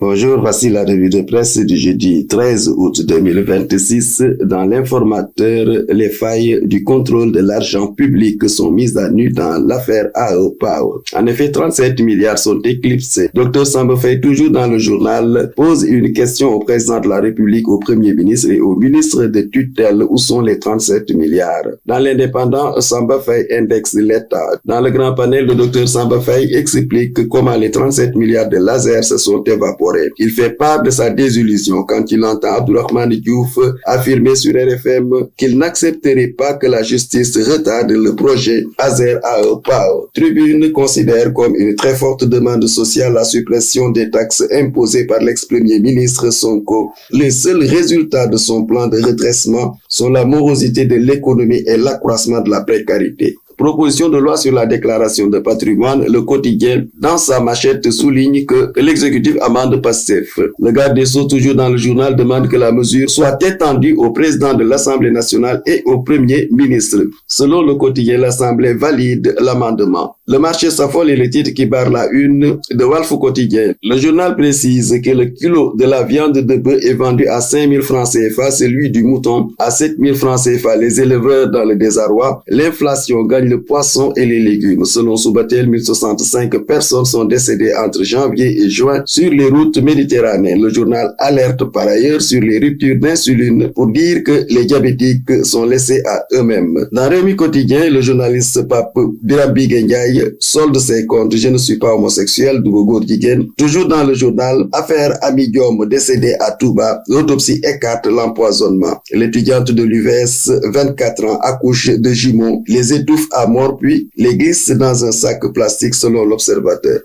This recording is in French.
Bonjour, voici la revue de presse du jeudi 13 août 2026. Dans l'informateur, les failles du contrôle de l'argent public sont mises à nu dans l'affaire AE Power. En effet, 37 milliards sont éclipsés. Dr Samba Faye, toujours dans le journal, pose une question au président de la République, au Premier ministre et au ministre de tutelle. Où sont les 37 milliards? Dans l'Indépendant, Samba Faye indexe l'État. Dans le grand panel, le Dr Samba Faye explique comment les 37 milliards de laser se sont évaporés. Il fait part de sa désillusion quand il entend Abdourahmane Diouf affirmer sur RFM qu'il n'accepterait pas que la justice retarde le projet Azer AE Power. Tribune considère comme une très forte demande sociale la suppression des taxes imposées par l'ex-premier ministre Sonko. Les seuls résultats de son plan de redressement sont la morosité de l'économie et l'accroissement de la précarité. Proposition de loi sur la déclaration de patrimoine, le quotidien, dans sa machette, souligne que l'exécutif amende Pastef. Le garde des Sceaux, toujours dans le journal, demande que la mesure soit étendue au président de l'Assemblée nationale et au Premier ministre. Selon le quotidien, l'Assemblée valide l'amendement. Le marché s'affole et le titre qui barre la une de Walf Quotidien. Le journal précise que le kilo de la viande de bœuf est vendu à 5 000 francs CFA, celui du mouton à 7 000 francs CFA. Les éleveurs dans le désarroi. L'inflation gagne le poisson et les légumes. Selon Subatel, 1065 personnes sont décédées entre janvier et juin sur les routes méditerranéennes. Le journal alerte par ailleurs sur les ruptures d'insuline pour dire que les diabétiques sont laissés à eux-mêmes. Dans Rémi Quotidien, le journaliste Pape Birambi Ndiaye solde ses comptes. Je ne suis pas homosexuel, Dougour Digen. Toujours dans le journal, affaire Ami Diom décédé à Touba. L'autopsie écarte l'empoisonnement. L'étudiante de l'UVS, 24 ans, accouche de jumeaux. Les étouffe à mort puis les glisse dans un sac plastique selon l'Observateur.